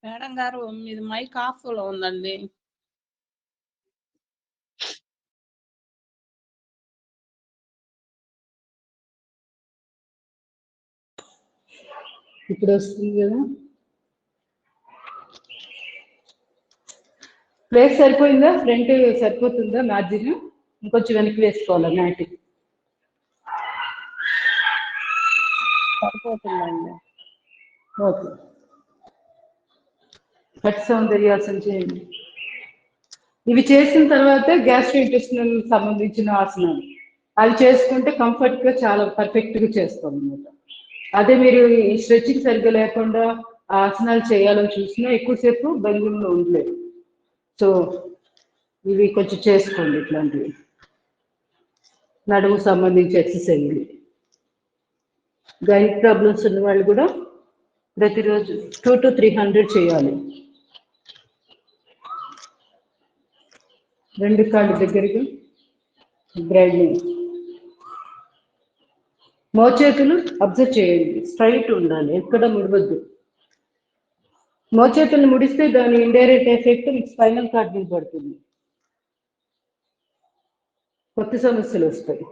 Madam గారు మీది mic off లో ఉందండి. ఇప్పుడు వస్తుంది కదా. ప్లేస్ సరిపోయిందా? ఫ్రంట్ సరిపోతుందా? మార్జిన్ ఇంకొంచెం వెనక్కి వేసుకోవాలా? మ్యాట్ సరిపోతుందండి. ఓకే. కట్ సౌందర్యాసన చేయండి. ఇవి చేసిన తర్వాత గ్యాస్ట్రోఇంటెస్టినల్ సంబంధించిన ఆసనాలు అవి చేసుకుంటే కంఫర్ట్ గా చాలా పర్ఫెక్ట్ గా చేస్తాం అన్నమాట. అదే మీరు ఈ స్ట్రెచ్చింగ్ సరిగ్గా లేకుండా ఆసనాలు చేయాలని చూసినా ఎక్కువసేపు భంగిమలో ఉండలేదు. సో ఇవి కొంచెం చేసుకోండి. ఇట్లాంటివి నడుము సంబంధించి ఎక్సర్సైజ్లు. గైనిక్ ప్రాబ్లమ్స్ ఉన్న వాళ్ళు కూడా ప్రతిరోజు 200 to 300 చేయాలి. రెండు కాళ్ళు దగ్గరగా గ్రైండింగ్. మోచేతులు అబ్జర్వ్ చేయండి, స్ట్రైట్ ఉండాలి, ఎక్కడ ముడవద్దు. మోచేతులు ముడిస్తే దాని ఇండైరెక్ట్ ఎఫెక్ట్ మీకు స్పైనల్ కార్డ్ మీద పడుతుంది, కొత్త సమస్యలు వస్తాయి.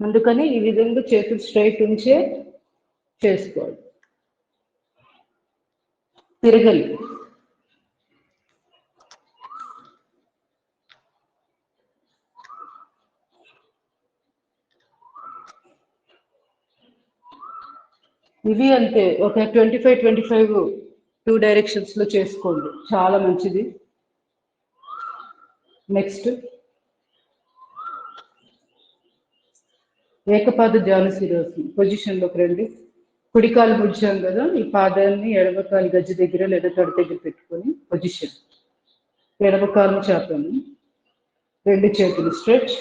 అందుకని ఈ విధంగా చేతులు స్ట్రైట్ ఉంచే చేసుకోవాలి. తిరగలి. ఇవి అంతే, ఒక 25 2 డైరెక్షన్స్ లో చేసుకోండి, చాలా మంచిది. నెక్స్ట్ ఏకపాద ధ్యానశీలాసనం పొజిషన్లోకి రండి. కుడికాలు ముడిచాం కదా, ఈ పాదాన్ని ఎడమకాలు గజ్జి దగ్గర లేదా తొడ దగ్గర పెట్టుకొని పొజిషన్. ఎడమకాలు చాపండి, రెండు చేతులు స్ట్రెచ్,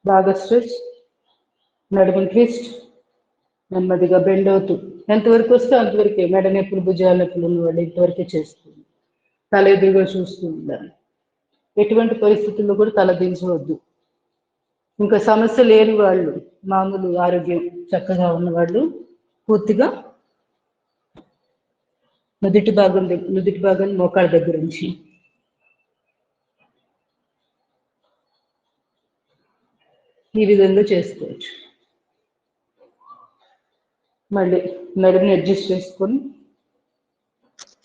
బాగా స్ట్రెచ్, నడుములు ట్విస్ట్, నెమ్మదిగా బెండ్ అవుతూ ఎంతవరకు వస్తే అంతవరకే. మెడ నొప్పులు భుజాల నొప్పులు ఉన్న వాళ్ళు ఇంతవరకే చేస్తుంది. తల ఎదురుగా చూస్తూ ఉండాలి, ఎటువంటి పరిస్థితుల్లో కూడా తల దించవద్దు. ఇంకా సమస్య లేని వాళ్ళు, మామూలు ఆరోగ్యం చక్కగా ఉన్నవాళ్ళు పూర్తిగా నుదిటి భాగాన్ని మోకాళ్ళ దగ్గర నుంచి ఈ విధంగా చేసుకోవచ్చు. మళ్ళీ నడుముని అడ్జస్ట్ చేసుకొని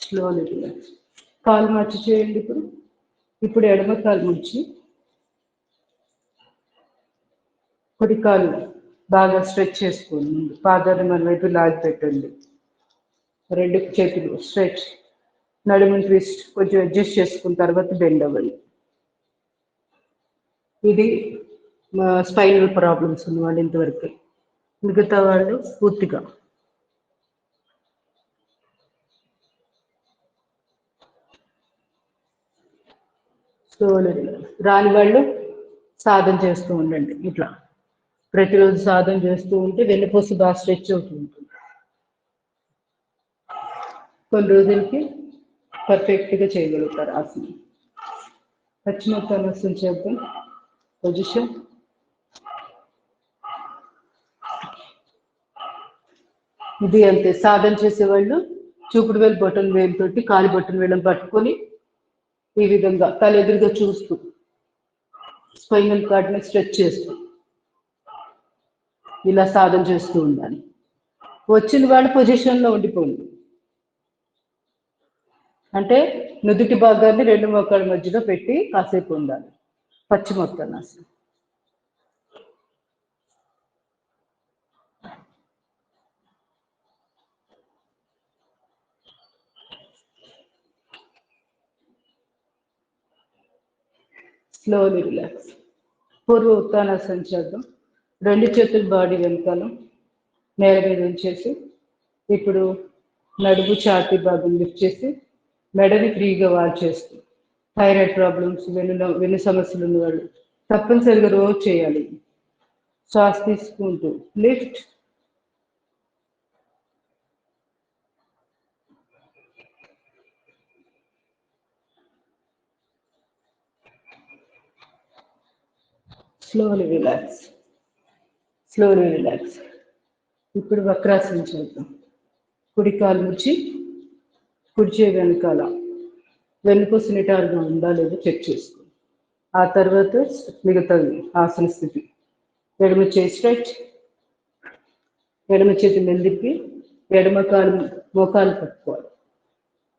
స్లోలీ రిలాక్స్. కాలు మార్చి చేయండి. ఇప్పుడు ఎడమ కాలు ముడిచి కుడి కాలు బాగా స్ట్రెచ్ చేసుకోండి. ముందు పాదాన్ని మన వైపు లాగి పెట్టండి, రెండు చేతులు స్ట్రెచ్, నడుము ట్విస్ట్, కొంచెం అడ్జస్ట్ చేసుకున్న తర్వాత బెండ్ అవ్వండి. ఇది స్పైనల్ ప్రాబ్లమ్స్ ఉన్న వాళ్ళు ఇంతవరకు. మిగతా వాళ్ళు పూర్తిగా రాని వాళ్ళు సాధన చేస్తూ ఉండండి. ఇట్లా ప్రతిరోజు సాధన చేస్తూ ఉంటే వెన్నుపూస బాగా స్ట్రెచ్ అవుతూ ఉంటుంది. కొన్ని రోజులకి పర్ఫెక్ట్గా చేయగలుగుతారు ఆసనం. పశ్చిమోత్తానాసనం చేద్దాం. పొజిషన్. ఇది అంతే, సాధన చేసేవాళ్ళు చూపుడు వేలు బొటన్ వేలుతోటి కాలి బొటన్ వేళ్ళని పట్టుకొని ఈ విధంగా తల ఎదురుగా చూస్తూ స్పైనల్ కార్డ్ని స్ట్రెచ్ చేస్తూ ఇలా సాధన చేస్తూ ఉండాలి. వచ్చిన వాళ్ళు పొజిషన్లో ఉండిపోండి, అంటే నుదుటి భాగాన్ని రెండు మోకాళ్ళ మధ్యలో పెట్టి కాసేపు ఉండాలి. పశ్చిమోత్తానాసనం. Slowly relax. పూర్వ ఉత్తానాసనం చేద్దాం. రెండు చేతులు బాడీ వెనకాల నేల మీద ఉంచేసి ఇప్పుడు నడుము ఛాతీ భాగం లిఫ్ట్ చేసి మెడని ఫ్రీగా వాల్ చేస్తూ, థైరాయిడ్ ప్రాబ్లమ్స్, వెన్ను సమస్యలు ఉన్నవాళ్ళు తప్పనిసరిగా రోజు చేయాలి. శ్వాస తీసుకుంటూ lift, slowly relax, slowly relax. ఇప్పుడు వక్రాసనం చేద్దాం. కుడి కాలు నుంచి కుడి చేయి వెనకాల వెన్నుపూస నిటారుగా ఉందా లేదో చెక్ చేసుకో. ఆ తర్వాత మిగతాది ఆసన స్థితి. ఎడమ చేయి స్ట్రెచ్, ఎడమ చేతి మెల్లిపి, ఎడమ కాలు మోకాలు పట్టుకోవాలి.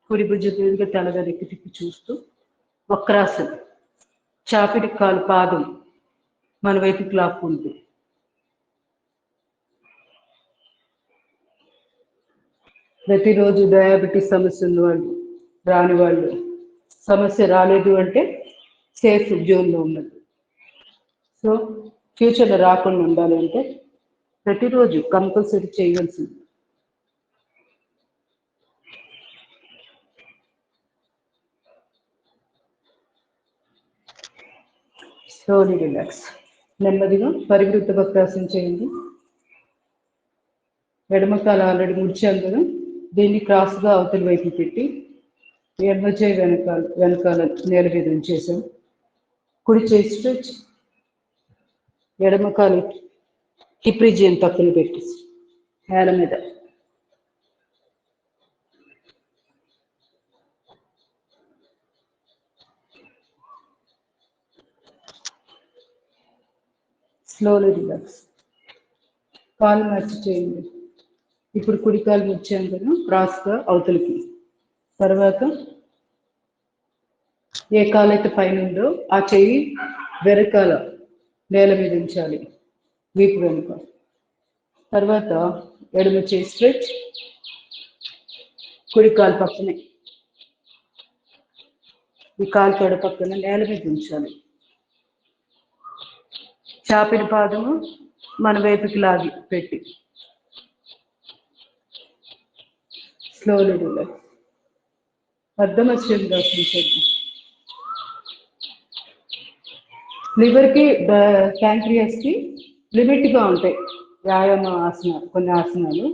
కుడి భుజ మీదుగా తల వెనక్కి తిప్పి చూస్తూ వక్రాసనం. చాపిడి కాలు పాదం మన వైపుకి లాక్కుంటూ. ప్రతిరోజు డయాబెటీస్ సమస్య ఉన్నవాళ్ళు, రాని వాళ్ళు, సమస్య రాలేదు అంటే సేఫ్ జోన్లో ఉన్నది. సో ఫ్యూచర్లో రాకుండా ఉండాలి అంటే ప్రతిరోజు కంపల్సరీ చేయవలసింది. Slowly relax. నెమ్మదిగా పరివృత్త వక్రాసనం చేయండి. ఎడమకాలు ఆల్రెడీ ముడిచాం కదా, దీన్ని క్రాస్గా అవతలి వైపు పెట్టి ఎడమ చేయి వెనకాల నేల మీద ఉంచేసాం. కుడి చేయి స్ట్రెచ్, ఎడమకాలు హిప్ రీజియన్ పక్కన పెట్టి నేల మీద. Slowly relax. కాలు మార్చి చేయండి. ఇప్పుడు కుడి కాలు ముడిచాం కదా, క్రాస్గా అవతలికి. తర్వాత ఏ కాలైతే పైన ఉందో ఆ చెయ్యి వెనకాల నేల మీద ఉంచాలి, వీపు వెనుక. తర్వాత ఎడమ చేయి స్ట్రెచ్, కుడి కాలు పక్కనే, ఈ కాలు తొడ పక్కన నేల మీద ఉంచాలి. చాపిన పాదము మన వైపుకి లాగి పెట్టి స్లోలీ రిలాక్స్. అర్ధమశ్చర్యంగా చేద్దాం. లివర్కి ప్యాంక్రియాస్కి లిమిట్గా ఉంటాయి వ్యాయామ ఆసనాలు, కొన్ని ఆసనాలు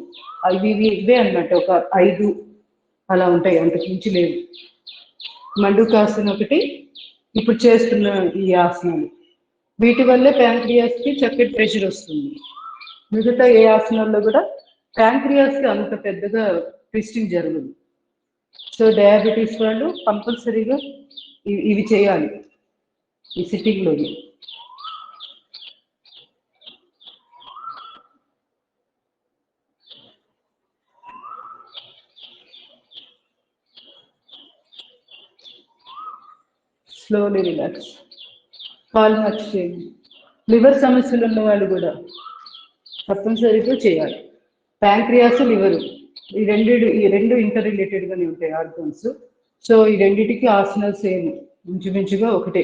అవి ఇవే అన్నమాట. ఒక 5 అలా ఉంటాయి, అంతకు మించి లేవు. మండుకాసన ఒకటి ఇప్పుడు చేస్తున్న ఈ ఆసనాలు, వీటి వల్లే ప్యాంక్రియాస్కి చక్కటి ప్రెషర్ వస్తుంది. మిగతా ఏ ఆసనాల్లో కూడా ప్యాంక్రియాస్కి అంత పెద్దగా ట్విస్టింగ్ జరగదు. సో డయాబెటీస్ వాళ్ళు కంపల్సరీగా ఇవి చేయాలి ఈ సిట్టింగ్లోని. Slowly relax. కాలు మార్చి చేయండి. లివర్ సమస్యలు ఉన్న వాళ్ళు కూడా తప్పనిసరిగా చేయాలి. ప్యాంక్రియాస్, లివరు ఈ రెండు ఇంటర్ రిలేటెడ్గానే ఉంటాయి ఆర్గన్స్. సో ఈ రెండింటికి ఆసనాలు సేమ్, ఇంచుమించుగా ఒకటే.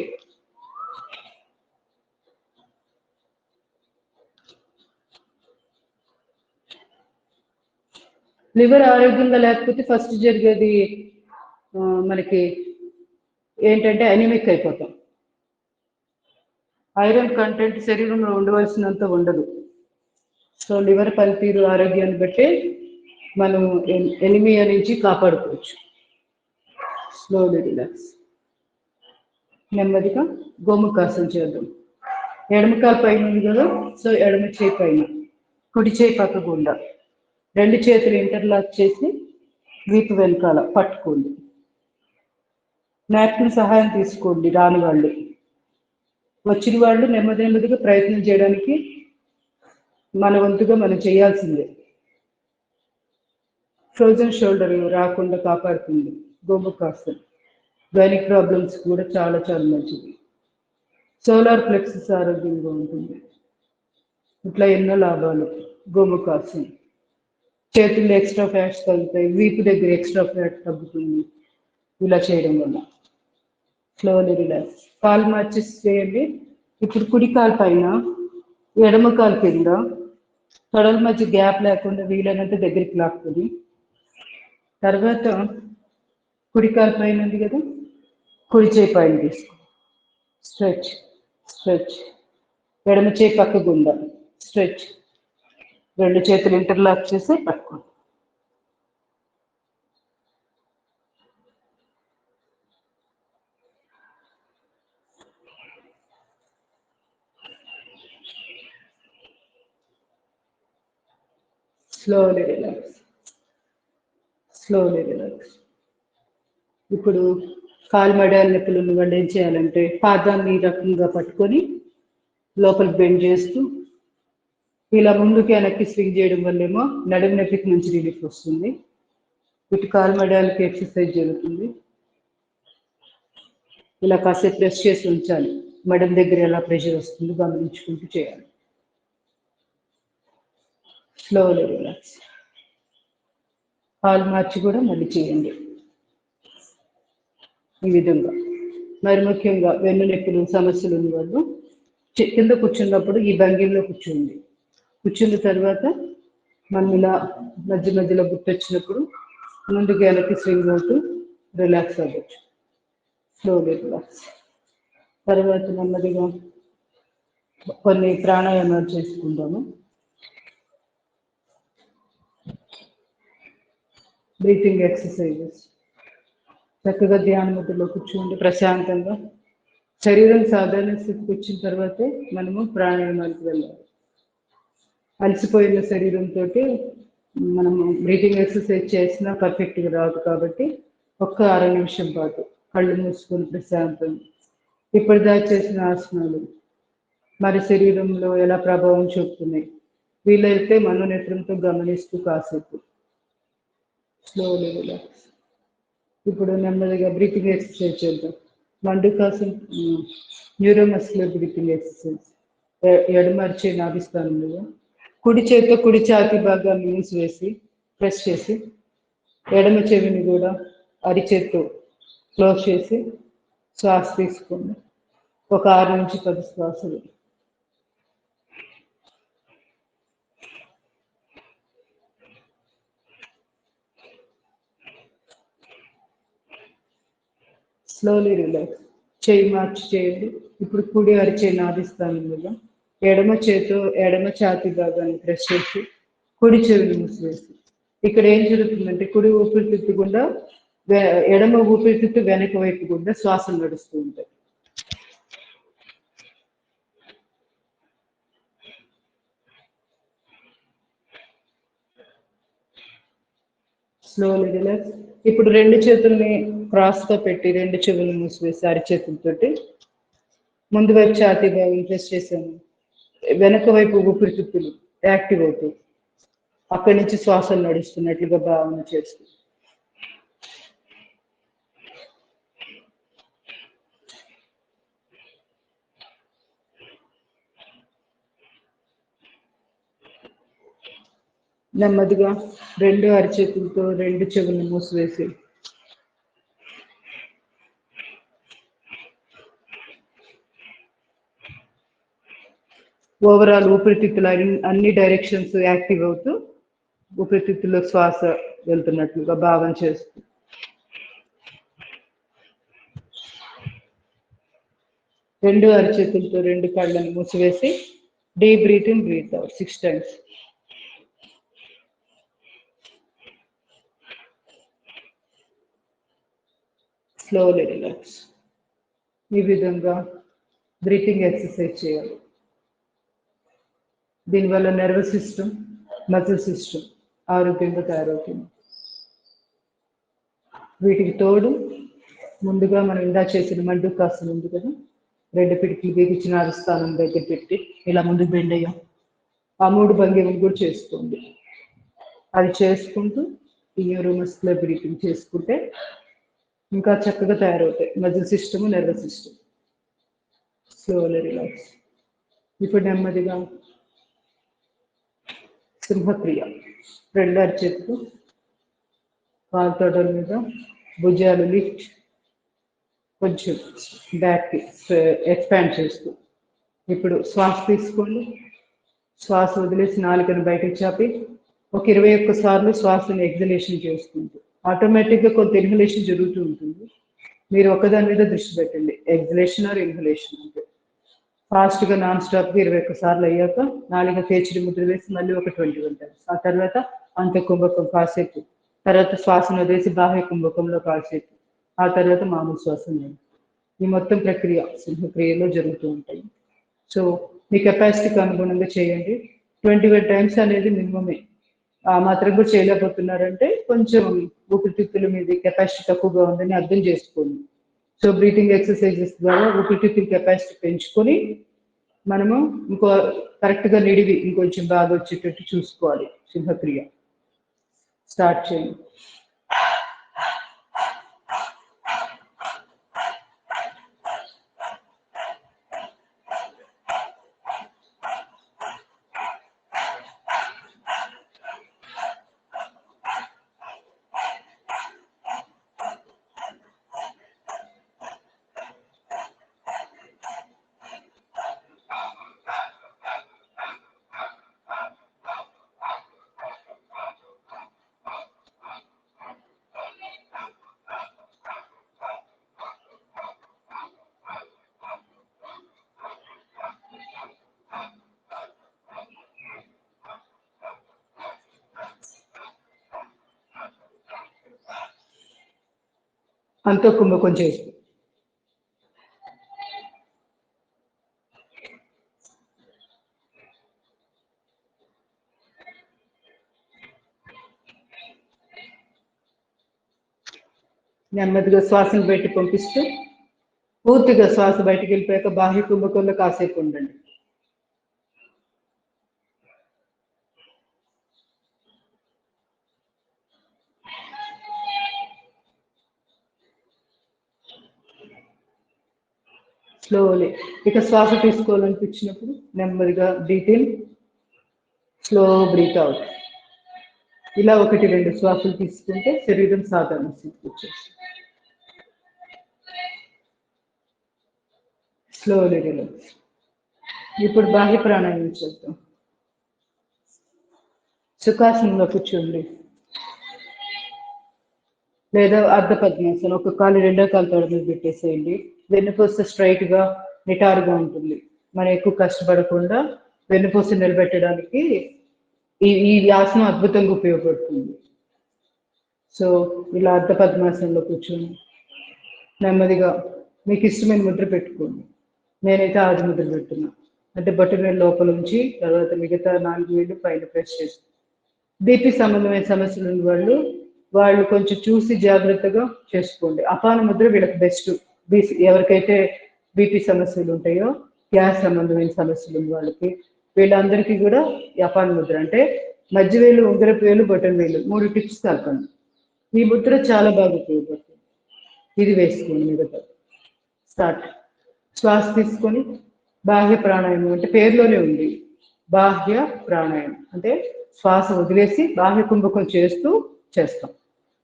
లివర్ ఆరోగ్యంగా లేకపోతే ఫస్ట్ జరిగేది మనకి ఏంటంటే అనీమిక్ అయిపోతాం. ఐరన్ కంటెంట్ శరీరంలో ఉండవలసినంత ఉండదు. సో లివర్ పనితీరు ఆరోగ్యాన్ని బట్టి మనం ఎనిమియా నుంచి కాపాడుకోవచ్చు. Slowly relax. నెమ్మదిగా గోముఖాసనం చేద్దాం. ఎడమకాలు పైన ఉంది కదా, సో ఎడమ చేయి పైన, కుడి చేయి పక్క గుండా, 2 చేతులు ఇంటర్లాక్ చేసి వీపు వెనకాల పట్టుకోండి. నాప్కిన్ సహాయం తీసుకోండి రాని వాళ్ళు. వచ్చిన వాళ్ళు నెమ్మదిగా ప్రయత్నం చేయడానికి మన వంతుగా మనం చేయాల్సిందే. ఫ్రోజన్ షోల్డర్ రాకుండా కాపాడుతుంది గోముఖాసనం. గైనిక్ ప్రాబ్లమ్స్ కూడా చాలా చాలా మంచిది. సోలార్ ప్లెక్సస్ ఆరోగ్యంగా ఉంటుంది. ఇట్లా ఎన్నో లాభాలు గోముఖాసనం. చేతుల్లో ఎక్స్ట్రా ఫ్యాట్స్ తగ్గుతాయి, వీపు దగ్గర ఎక్స్ట్రా ఫ్యాట్ తగ్గుతుంది ఇలా చేయడం వల్ల. Slowly relax. కాలు మార్చి చేయండి. ఇప్పుడు కుడి కాలు పైన, ఎడమ కాలు కింద, తొడల మధ్య గ్యాప్ లేకుండా వీలైనంత దగ్గరికి లాక్కుని, తర్వాత కుడి కాలు పైన ఉంది కదా, కుడి చేయి పైన తీసుకో, స్ట్రెచ్ స్ట్రెచ్. ఎడమ చేయి పక్క గుండా, స్ట్రెచ్. 2 చేతులు ఇంటర్లాక్ చేసి పట్టుకోండి. Slowly relax. Slowly relax. ఇప్పుడు కాలు మడాల నొప్పులు ఉన్న వాళ్ళు ఏం చేయాలంటే పాదాన్ని ఈ రకంగా పట్టుకొని లోపల బెండ్ చేస్తూ ఇలా ముందుకి వెనక్కి స్వింగ్ చేయడం వల్లేమో నడుము నొప్పికి మంచి రిలీఫ్ వస్తుంది. ఇటు కాలు మడాలకి ఎక్సర్సైజ్ జరుగుతుంది. ఇలా కాసేపు ప్రెస్ చేసి ఉంచాలి. మడం దగ్గర ఎలా ప్రెషర్ వస్తుంది గమనించుకుంటూ చేయాలి. Slowly relax. కాలు మార్చి కూడా మళ్ళీ చేయండి ఈ విధంగా. మరి ముఖ్యంగా వెన్ను నొప్పులు సమస్యలు ఉన్న వాళ్ళు కింద కూర్చున్నప్పుడు ఈ భంగిమలో కూర్చోండి. కూర్చున్న తర్వాత మనం ఇలా మధ్య మధ్యలో గుర్తొచ్చినప్పుడు ముందుకు వెనక్కి స్వింగ్ అవుతూ రిలాక్స్ అవ్వచ్చు. Slowly relax. తర్వాత నెమ్మదిగా కొన్ని ప్రాణాయామాలు చేసుకుంటాము. Breathing exercises. చక్కగా ధ్యాన ముద్రలో కూర్చోండి ప్రశాంతంగా. శరీరం సాధారణ స్థితికి వచ్చిన తర్వాతే మనము ప్రాణాయామాలకు వెళ్ళాలి. అలసిపోయిన శరీరంతో మనము బ్రీతింగ్ ఎక్సర్సైజ్ చేసినా పర్ఫెక్ట్గా రాదు కాబట్టి ఒక్క 6 నిమిషం పాటు కళ్ళు మూసుకొని ప్రశాంతంగా ఇప్పటిదాకా చేసిన ఆసనాలు మరి శరీరంలో ఎలా ప్రభావం చూపుతున్నాయి వీలైతే మనోనేత్రంతో గమనిస్తూ కాసేపు స్లోలీ రిలాక్స్. ఇప్పుడు నెమ్మదిగా బ్రీతింగ్ ఎక్సర్సైజ్ చేద్దాం. మండుకాసం న్యూరోమస్కులర్ బ్రీతింగ్ ఎక్సర్సైజ్. ఎడమర్చే నాభిస్థానంలో కుడి చేతితో కుడి ఛాతీ భాగాన్ని మూసివేసి ప్రెస్ చేసి ఎడమ చెవిని కూడా అరిచేత్తో క్లోజ్ చేసి శ్వాస తీసుకోండి. ఒక 6 నుంచి 10 శ్వాసలు. Slowly relax. చేయి మార్చి చేయండి. ఇప్పుడు కుడి అరిచే నాభిస్థానంలో ఎడమ చేతితో ఎడమ ఛాతీ భాగాన్ని ప్రెస్ చేసి కుడి చెవిని మూసివేసి ఇక్కడ ఏం జరుగుతుందంటే కుడి ఊపిరితిత్తు గుండా ఎడమ ఊపిరితిత్తు వెనక వైపు గుండా శ్వాసలు నడుస్తూ ఉంటాయి. Slowly relax. ఇప్పుడు 2 చేతుల్ని క్రాస్గా పెట్టి 2 చెవులు మూసివేసి అరిచేతులతోటి ముందు వైపు ఛాతీ భాగం ప్రెస్ చేసాము. వెనక వైపు ఊపిరితిత్తులు యాక్టివ్ అవుతాయి. అక్కడి నుంచి శ్వాసలు నడుస్తున్నట్లుగా భావన చేస్తూ నెమ్మదిగా 2 అరిచేతులతో 2 చెవులను మూసివేసి ఓవరాల్ ఊపిరితిత్తులు అన్ని డైరెక్షన్స్ యాక్టివ్ అవుతూ ఊపిరితిత్తుల్లో శ్వాస వెళ్తున్నట్లుగా భావన చేస్తూ 2 అరిచేతులతో 2 కళ్ళను మూసివేసి deep breathe in breathe out 6 times. Slowly relax. ఈ విధంగా బ్రీతింగ్ ఎక్సర్సైజ్ చేయాలి. దీనివల్ల నర్వస్ సిస్టమ్ మజిల్ సిస్టమ్ ఆరోగ్యంగా తయారవుతుంది. వీటికి తోడు ముందుగా మనం ఇందా చేసిన మండుకాసనం ఉంది కదా, 2 పిడికిలు బిగించిన నాభిస్థానం దగ్గర పెట్టి ఇలా ముందుకు బెండ్ అయ్యాం. ఆ 3 భంగిమలు కూడా చేసుకోండి. అది చేసుకుంటూ ఈ న్యూరోమస్కులర్ బ్రీతింగ్ చేసుకుంటే ఇంకా చక్కగా తయారవుతాయి muscle system nervous system. Slowly relax. ఇప్పుడు నెమ్మదిగా సింహక్రియ. 2 అరిచేతులు కాలు తొడల మీద భుజాలు లిఫ్ట్ కొంచెం బ్యాక్కి ఎక్స్పాండ్ చేస్తూ ఇప్పుడు శ్వాస తీసుకోండి. శ్వాస వదిలేసి నాలుకను బయటకు చాపి ఒక 21 సార్లు శ్వాసను ఎగ్జలేషన్ చేసుకుంటూ ఆటోమేటిక్గా కొంత ఇన్హలేషన్ జరుగుతూ ఉంటుంది. మీరు ఒకదాని మీద దృష్టి పెట్టండి, ఎగ్జలేషన్ ఆర్ ఇన్హలేషన్ అంటే. ఫాస్ట్గా నాన్ స్టాప్గా 21 సార్లు అయ్యాక నాలుక తేచిడి ముద్ర వేసి మళ్ళీ ఒక 21 times. ఆ తర్వాత అంత కుంభకం కాసేపు, తర్వాత శ్వాసను వదిలేసి బాహ్య కుంభకంలో కాసేపు, ఆ తర్వాత మామూలు శ్వాస. ఈ మొత్తం ప్రక్రియ సింహక్రియలో జరుగుతూ ఉంటాయి. సో మీ కెపాసిటీకి అనుగుణంగా చేయండి. 21 times అనేది మినిమమే. ఆ మాత్రం కూడా చేయలేకపోతున్నారంటే కొంచెం ఊపిరితిత్తుల మీద కెపాసిటీ తక్కువగా ఉందని అర్థం చేసుకోండి. సో బ్రీతింగ్ ఎక్సర్సైజెస్ ద్వారా ఊపిరితిత్తుల కెపాసిటీ పెంచుకొని మనము ఇంకో కరెక్ట్గా నిడివి ఇంకొంచెం బాగా వచ్చేటట్టు చూసుకోవాలి. సింహక్రియ స్టార్ట్ చేయండి. అంతో కుంభకం చేసి నెమ్మదిగా శ్వాసను బయట పంపిస్తూ పూర్తిగా శ్వాస బయటకు వెళ్ళిపోయాక బాహ్య కుంభకంలో కాసేపు ఉండండి. స్లోలీ ఇక శ్వాస తీసుకోవాలనిపించినప్పుడు నెమ్మదిగా breathe in, slow breathe out. ఇలా 1-2 శ్వాసలు తీసుకుంటే శరీరం సాధారణ స్థితికి వచ్చేస్తుంది. Slowly relax. ఇప్పుడు బాహ్య ప్రాణాయామం చేద్దాం. సుఖాసనంలో కూర్చోండి లేదా అర్ధ పద్మాసనం. ఒక కాలు రెండో కాలు తొడ మీద పెట్టేసేయండి. వెన్నుపూస స్ట్రైట్ గా నిటారుగా ఉంటుంది. మనం ఎక్కువ కష్టపడకుండా వెన్నుపూస నిలబెట్టడానికి ఈ ఆసనం అద్భుతంగా ఉపయోగపడుతుంది. సో ఇలా అర్ధ పద్మాసనంలో కూర్చొని నెమ్మదిగా మీకు ఇష్టమైన ముద్ర పెట్టుకోండి. నేనైతే ఆది ముద్ర పెట్టున్నా, అంటే బొటనవేలు లోపల ఉంచి తర్వాత మిగతా 4 వేలు పైన ప్రెస్ చేస్తాను. బీపీ సంబంధమైన సమస్యలు ఉన్న వాళ్ళు కొంచెం చూసి జాగ్రత్తగా చేసుకోండి. అపాన ముద్ర వీళ్ళకి బెస్ట్. ఎవరికైతే బీపీ సమస్యలు ఉంటాయో, గ్యాస్ సంబంధమైన సమస్యలు ఉన్న వాళ్ళకి, వీళ్ళందరికీ కూడా ఈ అపాన ముద్ర అంటే మధ్యవేలు, ఉంగరపు వేలు, బొటన వేలు 3 టిప్స్ కలపండి. ఈ ముద్ర చాలా బాగా ఉపయోగపడుతుంది. ఇది వేసుకోండి. మిగతా స్టార్ట్. శ్వాస తీసుకొని బాహ్య ప్రాణాయామం అంటే పేరులోనే ఉంది. బాహ్య ప్రాణాయామం అంటే శ్వాస వదిలేసి బాహ్య కుంభకం చేస్తాం.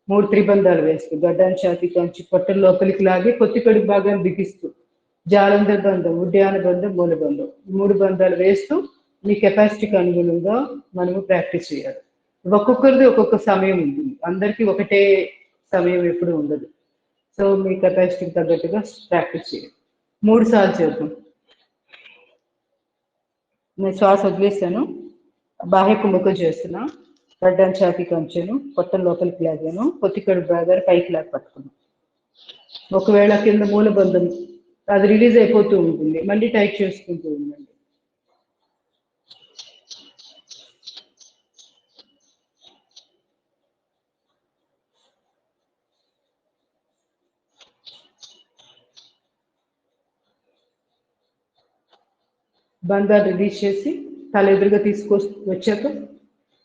3 త్రిబంధాలు వేస్తూ గడ్డాన్ని ఛాతీ కంచి పొట్టల లోపలికి లాగి కొత్తి కడుపు భాగాన్ని బిగిస్తూ జాలంధర బంధం, ఉడ్యాన బంధం, మూల బంధం, 3 బంధాలు వేస్తూ మీ కెపాసిటీకి అనుగుణంగా మనము ప్రాక్టీస్ చేయాలి. ఒక్కొక్కరిది ఒక్కొక్క సమయం ఉంటుంది. అందరికీ ఒకటే సమయం ఎప్పుడు ఉండదు. సో మీ కెపాసిటీకి తగ్గట్టుగా ప్రాక్టీస్ చేయాలి. 3 సార్లు చేద్దాం. నేను శ్వాస వదిలేసాను, బాహ్య కుంభకం చేస్తున్నా, గడ్డాన్ని ఛాతీ కంచాను, పొట్టల లోపలికి లాగాను, కొత్తి కడుపు భాగాన్ని పైకి లాగా పట్టుకున్నాను. ఒకవేళ కింద మూలబంధం అది రిలీజ్ అయిపోతూ ఉంటుంది, మళ్ళీ టైట్ చేసుకుంటూ ఉండండి. బంధాలు రిలీజ్ చేసి తల ఎదురుగా వచ్చాక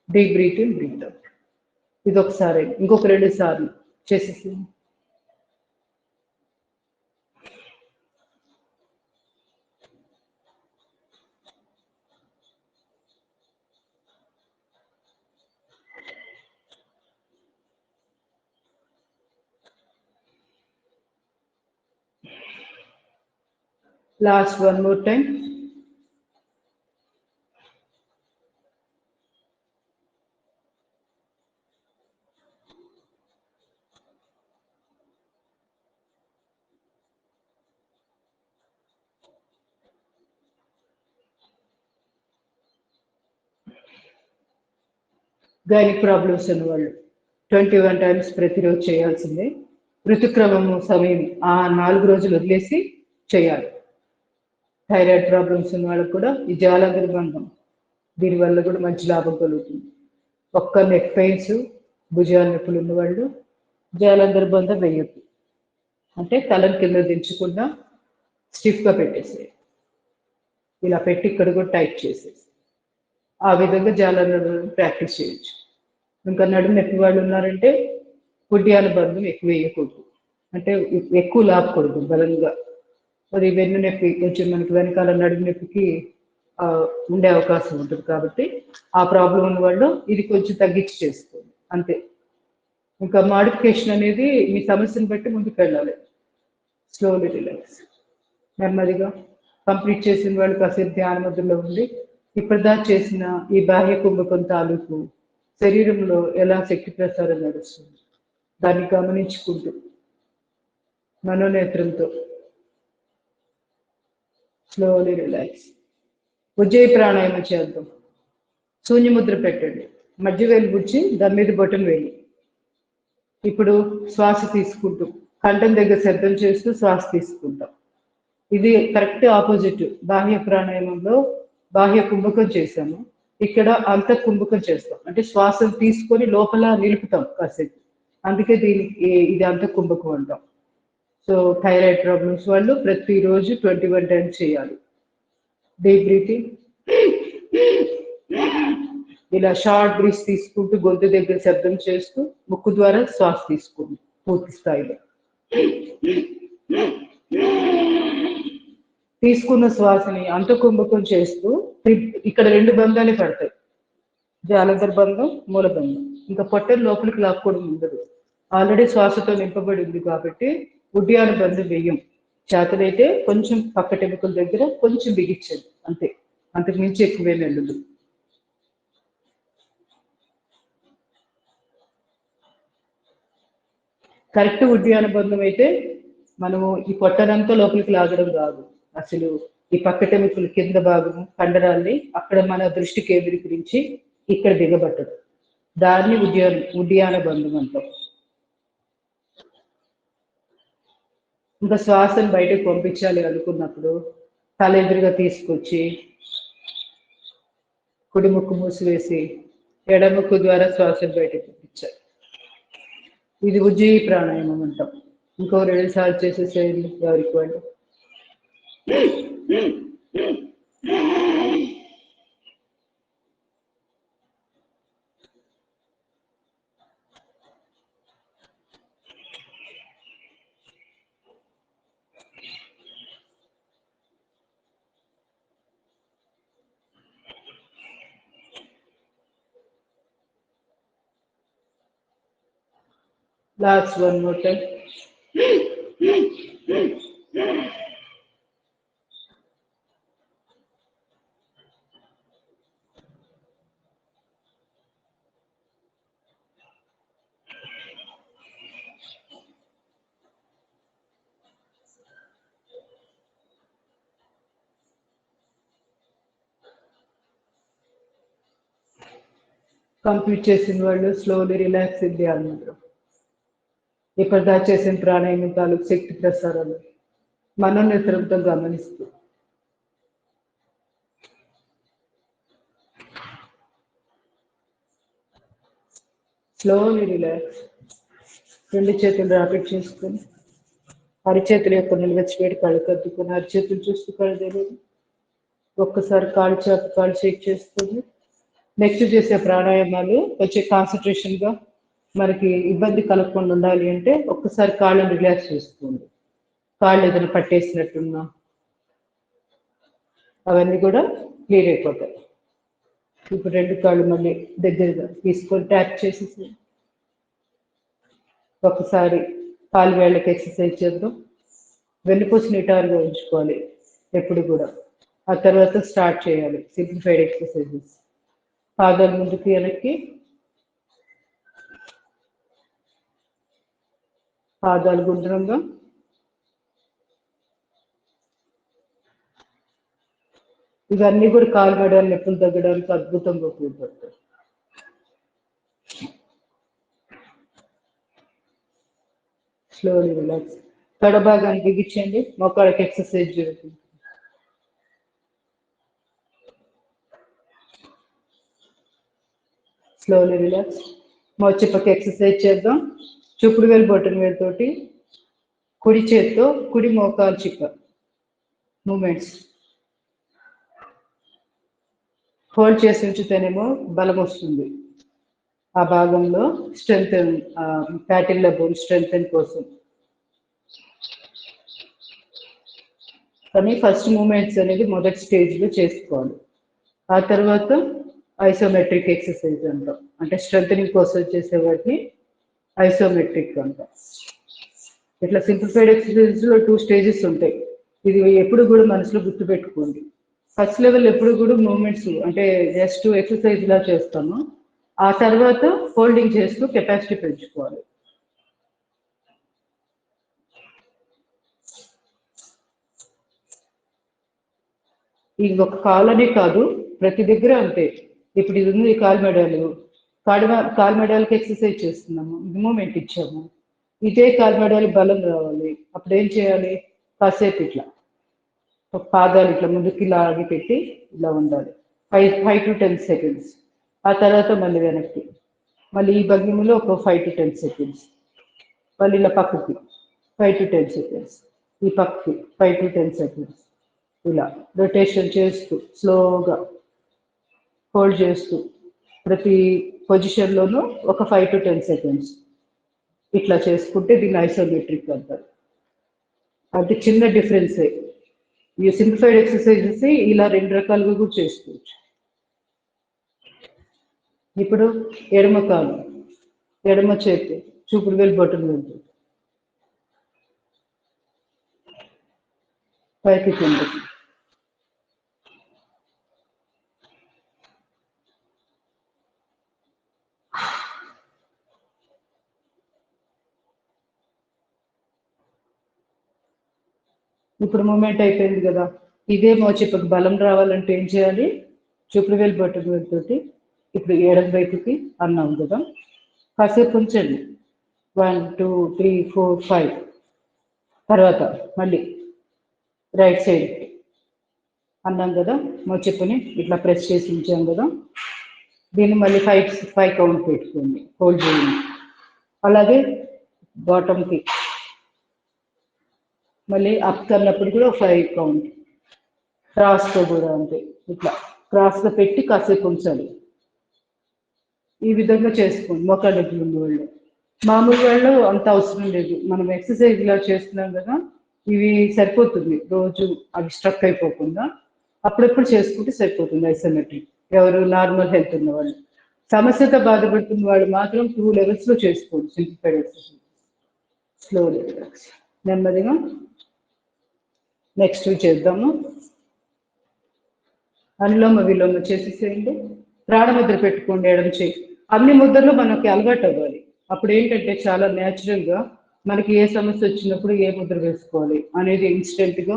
deep breathe in, breathe out. ఇది ఒకసారి, ఇంకొక 2 సార్లు చేసేసి last 1 more time. Gynaec problems ఉన్న వాళ్ళు 21 times ప్రతిరోజు చేయాల్సిందే. ఋతుక్రమము సమయం ఆ 4 రోజులు వదిలేసి చేయాలి. థైరాయిడ్ ప్రాబ్లమ్స్ ఉన్న వాళ్ళకు కూడా ఈ జాలంధర బంధం దీనివల్ల కూడా మంచి లాభం కలుగుతుంది. ఒక్క నెక్ పెయిన్స్, భుజాల నొప్పులు ఉన్నవాళ్ళు జాలంధర్ బంధం వేయద్దు. అంటే తలను కింద దించకుండా స్టిఫ్గా పెట్టేసేది, ఇలా పెట్టి ఇక్కడ కూడా టైట్ చేసేసి ఆ విధంగా జాలంధర్ ప్రాక్టీస్ చేయొచ్చు. ఇంకా నడుము నొప్పి వాళ్ళు ఉన్నారంటే ఉడ్యాన బంధం ఎక్కువ వేయకూడదు, అంటే ఎక్కువ లాక్కూడదు బలంగా. అది వెన్ను నొప్పి కొంచెం మనకి వెనకాల నడుము నొప్పికి ఉండే అవకాశం ఉంటుంది కాబట్టి ఆ ప్రాబ్లం ఉన్న వాళ్ళు ఇది కొంచెం తగ్గించి చేసుకోండి అంతే. ఇంకా మాడిఫికేషన్ అనేది మీ సమస్యను బట్టి ముందుకు వెళ్ళాలి. స్లోలీ రిలాక్స్, నెమ్మదిగా. కంప్లీట్ చేసిన వాళ్ళు కాసేపు ధ్యాన ముద్రలో ఉంది. ఇప్పటిదాకా చేసిన ఈ బాహ్య కుంభకం తాలూకు శరీరంలో ఎలా శక్తి ప్రసారం నడుస్తుంది దాన్ని గమనించుకుంటూ మనోనేత్రంతో స్లోలీ రిలాక్స్. ఉజ్జయి ప్రాణాయామం చేద్దాం. శూన్యముద్ర పెట్టండి, మధ్య వేలు గుచ్చి దాని మీద బొటన్ వేయి. ఇప్పుడు శ్వాస తీసుకుంటూ కంఠం దగ్గర శబ్దం చేస్తూ శ్వాస తీసుకుంటాం. ఇది కరెక్ట్ ఆపోజిట్. బాహ్య ప్రాణాయామంలో బాహ్య కుంభకం చేశాము, ఇక్కడ అంత కుంభకం చేస్తాం, అంటే శ్వాసను తీసుకొని లోపల నిలుపుతాం కాసేపు, అందుకే దీనికి ఇది అంత కుంభకం అంటాం. సో థైరాయిడ్ ప్రాబ్లమ్స్ వాళ్ళు ప్రతిరోజు 21 times చేయాలి. డీప్ బ్రీతింగ్, ఇలా షార్ట్ బ్రీత్ తీసుకుంటూ గొంతు దగ్గర శబ్దం చేస్తూ ముక్కు ద్వారా శ్వాస తీసుకోండి పూర్తి స్థాయిలో. తీసుకున్న శ్వాసని అంతకుంభకం చేస్తూ ఇక్కడ 2 బంధాలే పడతాయి, జాలంధర్ బంధం, మూల బంధం. ఇంకా పొట్టని లోపలికి లాక్కోవడం ఉండదు, ఆల్రెడీ శ్వాసతో నింపబడి ఉంది కాబట్టి ఉడ్యాన బంధం వెయ్యం. చేతనైతే కొంచెం పక్కటెముకల దగ్గర కొంచెం బిగించండి అంతే, అంతకు మించి ఎక్కువేం వెళ్ళదు. కరెక్ట్ ఉడ్యాన బంధం అయితే మనము ఈ పొట్టనంతా లోపలికి లాగడం రాదు, అసలు ఈ పక్కటెముకల కింద భాగము కండరాల్ని అక్కడ మన దృష్టి కేంద్రీకరించి ఇక్కడ దిగబట్టదు, దాన్ని ఉడ్యాన బంధం అంటాం. ఇంకా శ్వాసను బయటకు పంపించాలి అనుకున్నప్పుడు తల ఎదురుగా తీసుకొచ్చి కుడి ముక్కు మూసివేసి ఎడముక్కు ద్వారా శ్వాసను బయటకు పంపించాలి. ఇది ఉజ్జయి ప్రాణాయామం అంటాం. ఇంకో 2 సార్లు చేసేసేయండి ఎవరికి వాళ్ళు. Last one more time. Complete చేసిన వాళ్ళు స్లోలీ రిలాక్స్ ధ్యాన ముద్ర. ఇప్పటిదా చేసిన ప్రాణాయామం తాలూకు శక్తి ప్రసారాలు మనోనేత్రంతో గమనిస్తూ స్లోలీ రిలాక్స్. 2 చేతులు రాపిడ్ చేసుకొని అరిచేతుల యొక్క నిల్వచ్చిపెట్టి కళ్ళు కద్దుకొని అరిచేతులు చూస్తూ కళ్ళు తెలియదు. ఒక్కసారి కాళ్ళు చాపి కాళ్ళు షేక్ చేసుకొని నెక్స్ట్ చేసే ప్రాణాయామాలు వచ్చే కాన్సన్ట్రేషన్గా మనకి ఇబ్బంది కలగకుండా ఉండాలి అంటే ఒక్కసారి కాళ్ళని రిలాక్స్ చేసుకోండి. కాళ్ళు ఏదైనా పట్టేసినట్టున్నా అవన్నీ కూడా క్లియర్ అయిపోతాయి. ఇప్పుడు 2 కాళ్ళు మళ్ళీ దగ్గరగా తీసుకొని ట్యాప్ చేసేసి ఒకసారి కాలు వేళ్ళకి ఎక్సర్సైజ్ చేద్దాం. వెన్నుపూస నిటారుగా ఉంచుకోవాలి ఎప్పుడు కూడా. ఆ తర్వాత స్టార్ట్ చేయాలి సింప్లిఫైడ్ ఎక్సర్సైజెస్. పాదాలు ముందుకి వెనక్కి, పాదాలు గుండ్రంగా, ఇవన్నీ కూడా కాలు గడాలు నొప్పులు తగ్గడానికి అద్భుతంగా ఉపయోగపడతాయి. Slowly relax. తొడ భాగాన్ని బిగించండి, మోకాళ్ళకి ఎక్సర్సైజ్ జరుగుతుంది. Slowly relax. మోచిప్పకి ఎక్సర్సైజ్ చేద్దాం. చూపుడు వేలు బొటన వేలు తోటి కుడి చేత్తో కుడి మోకాలు చిప్ప మూమెంట్స్ హోల్డ్ చేసి ఉంచితేనేమో బలం వస్తుంది. ఆ భాగంలో స్ట్రెంగ్త్, ప్యాటిల్లా బోన్ స్ట్రెంగ్త్ కోసం. కానీ ఫస్ట్ మూమెంట్స్ అనేది మొదటి స్టేజ్లో చేసుకోవాలి. ఆ తర్వాత ఐసోమెట్రిక్ ఎక్సర్సైజ్ అంటాం, అంటే స్ట్రెంగ్ కోసం చేసే వాటిని ఐసోమెట్రిక్ అంటాం. ఇట్లా సింప్లిఫైడ్ ఎక్సర్సైజ్లో 2 స్టేజెస్ ఉంటాయి. ఇది ఎప్పుడు కూడా మనసులో గుర్తుపెట్టుకోండి. ఫస్ట్ లెవెల్ ఎప్పుడు కూడా మూమెంట్స్ అంటే జస్ట్ ఎక్సర్సైజ్ లా చేస్తాము. ఆ తర్వాత హోల్డింగ్ చేస్తూ కెపాసిటీ పెంచుకోవాలి. ఇది ఒక కాలనే కాదు, ప్రతి దగ్గర అంతే. ఇప్పుడు ఇది ఉంది కాలు మెడాలు, కాలు మెడాలకి ఎక్సర్సైజ్ చేస్తున్నాము, మూమెంట్ ఇచ్చాము. ఇదే కాలు మెడాలు బలం రావాలి. అప్పుడు ఏం చేయాలి? కాసేపు ఇట్లా పాదాలు ఇట్లా ముందుకి లాగి పెట్టి ఇలా ఉండాలి 5 to 10 seconds. ఆ తర్వాత మళ్ళీ వెనక్కి, మళ్ళీ ఈ భంగిమలో ఒక 5 to 10 seconds. మళ్ళీ ఇలా పక్కకి 5 to 10 seconds, ఈ పక్కకి 5 to 10 seconds. ఇలా రొటేషన్ చేస్తూ స్లోగా హోల్డ్ చేస్తూ ప్రతి పొజిషన్లోనూ ఒక 5 to 10 seconds ఇట్లా చేసుకుంటే దీన్ని ఐసోమెట్రిక్ అంటారు. అది చిన్న డిఫరెన్సే. ఈ సింప్లిఫైడ్ ఎక్సర్సైజెస్ ఇలా 2 రకాలుగా కూడా చేసుకోవచ్చు. ఇప్పుడు ఎడమ కాలు, ఎడమ చేతి చూపుడు వేలు బొటన వేలు పైకి కిందకి. ఇప్పుడు మూమెంట్ అయిపోయింది కదా. ఇదే మోచిప్పకి బలం రావాలంటే ఏం చేయాలి? చూపుడు వేలు బొటన వేలు తోటి ఇప్పుడు ఎడమ వైపుకి అన్నాం కదా, కాసేపు ఉంచండి. 1 2 3 4 5. తర్వాత మళ్ళీ రైట్ సైడ్ అన్నాం కదా, మోచిప్పని ఇట్లా ప్రెస్ చేసి ఉంచాం కదా, దీన్ని మళ్ళీ 5 కౌంట్ పెట్టుకోండి, హోల్డ్ చేయండి. అలాగే బాటమ్కి మళ్ళీ అప్ అన్నప్పుడు కూడా 5 కౌంట్. క్రాస్తో కూడా అంతే, ఇట్లా క్రాస్గా పెట్టి కాసేపు ఉంచాలి. ఈ విధంగా చేసుకోండి మోకాళ్ళ నొప్పులు ఉన్న వాళ్ళు. మామూలు వాళ్ళు అంత అవసరం లేదు, మనం ఎక్సర్సైజ్ ఇలా చేస్తున్నాం కదా, ఇవి సరిపోతుంది. రోజు అవి స్ట్రక్ అయిపోకుండా అప్పుడప్పుడు చేసుకుంటే సరిపోతుంది ఐసోమెట్రిక్. ఎవరు నార్మల్ హెల్త్ ఉన్న వాళ్ళు, సమస్యతో బాధపడుతున్న వాళ్ళు మాత్రం 2 levels లో చేసుకోండి సింప్లిఫైడ్ ఎక్సర్సైజ్. స్లోలీ రిలాక్స్, నెమ్మదిగా. నెక్స్ట్ చేద్దాము. అనులోమ విలోమ చేసేసేయండి. ప్రాణముద్ర పెట్టుకోండి ఎడమ చేయి. అన్ని ముద్రలు మనకి అలవాటు అవ్వాలి. అప్పుడు ఏంటంటే చాలా న్యాచురల్గా మనకి ఏ సమస్య వచ్చినప్పుడు ఏ ముద్ర వేసుకోవాలి అనేది ఇన్స్టెంట్గా